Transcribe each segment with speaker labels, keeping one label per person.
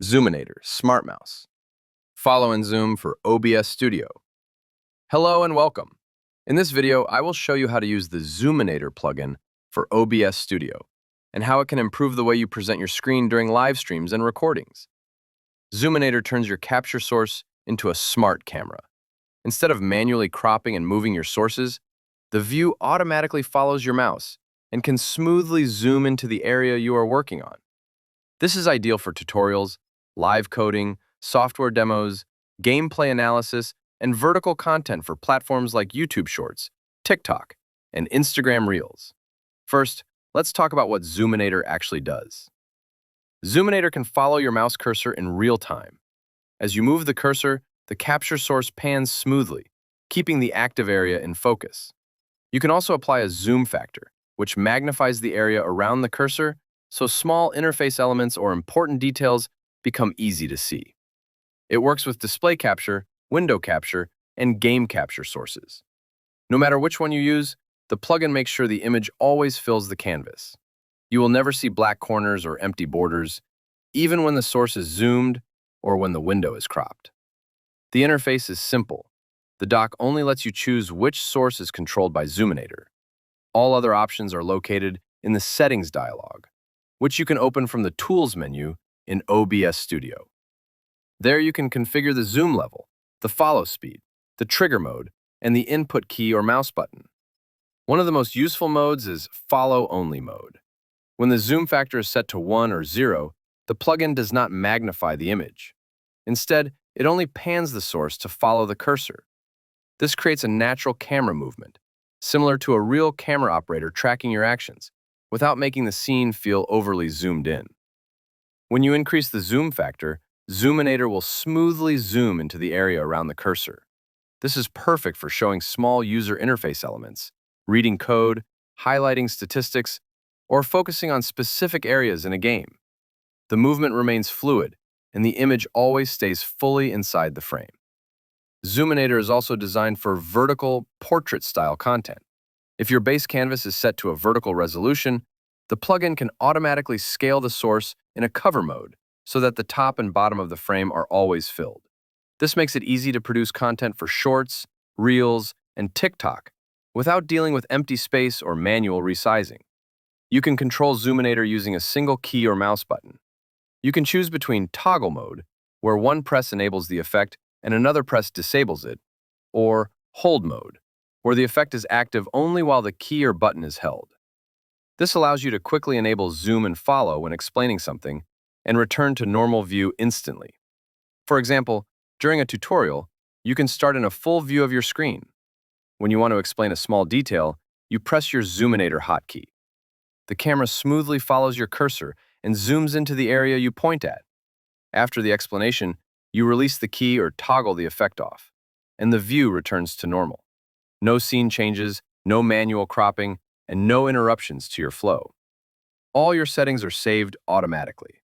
Speaker 1: Zoominator, Smart Mouse. Follow and zoom for OBS Studio. Hello and welcome. In this video, I will show you how to use the Zoominator plugin for OBS Studio and how it can improve the way you present your screen during live streams and recordings. Zoominator turns your capture source into a smart camera. Instead of manually cropping and moving your sources, the view automatically follows your mouse and can smoothly zoom into the area you are working on. This is ideal for tutorials, live coding, software demos, gameplay analysis, and vertical content for platforms like YouTube Shorts, TikTok, and Instagram Reels. First, let's talk about what Zoominator actually does. Zoominator can follow your mouse cursor in real time. As you move the cursor, the capture source pans smoothly, keeping the active area in focus. You can also apply a zoom factor, which magnifies the area around the cursor so small interface elements or important details become easy to see. It works with display capture, window capture, and game capture sources. No matter which one you use, the plugin makes sure the image always fills the canvas. You will never see black corners or empty borders, even when the source is zoomed or when the window is cropped. The interface is simple. The dock only lets you choose which source is controlled by Zoominator. All other options are located in the Settings dialog, which you can open from the Tools menu in OBS Studio. There you can configure the zoom level, the follow speed, the trigger mode, and the input key or mouse button. One of the most useful modes is follow-only mode. When the zoom factor is set to 1 or 0, the plugin does not magnify the image. Instead, it only pans the source to follow the cursor. This creates a natural camera movement, similar to a real camera operator tracking your actions, without making the scene feel overly zoomed in. When you increase the zoom factor, Zoominator will smoothly zoom into the area around the cursor. This is perfect for showing small user interface elements, reading code, highlighting statistics, or focusing on specific areas in a game. The movement remains fluid, and the image always stays fully inside the frame. Zoominator is also designed for vertical, portrait-style content. If your base canvas is set to a vertical resolution, the plugin can automatically scale the source in a cover mode so that the top and bottom of the frame are always filled. This makes it easy to produce content for Shorts, Reels, and TikTok without dealing with empty space or manual resizing. You can control Zoominator using a single key or mouse button. You can choose between toggle mode, where one press enables the effect and another press disables it, or hold mode, where the effect is active only while the key or button is held. This allows you to quickly enable zoom and follow when explaining something and return to normal view instantly. For example, during a tutorial, you can start in a full view of your screen. When you want to explain a small detail, you press your Zoominator hotkey. The camera smoothly follows your cursor and zooms into the area you point at. After the explanation, you release the key or toggle the effect off, and the view returns to normal. No scene changes, no manual cropping, and no interruptions to your flow. All your settings are saved automatically.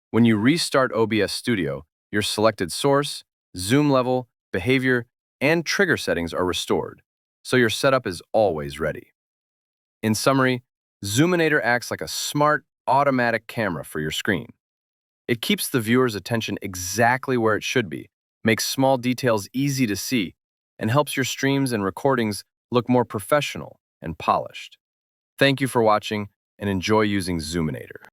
Speaker 1: When you restart OBS Studio, your selected source, zoom level, behavior, and trigger settings are restored, so your setup is always ready. In summary, Zoominator acts like a smart, automatic camera for your screen. It keeps the viewer's attention exactly where it should be, makes small details easy to see, and helps your streams and recordings look more professional and polished. Thank you for watching, and enjoy using Zoominator.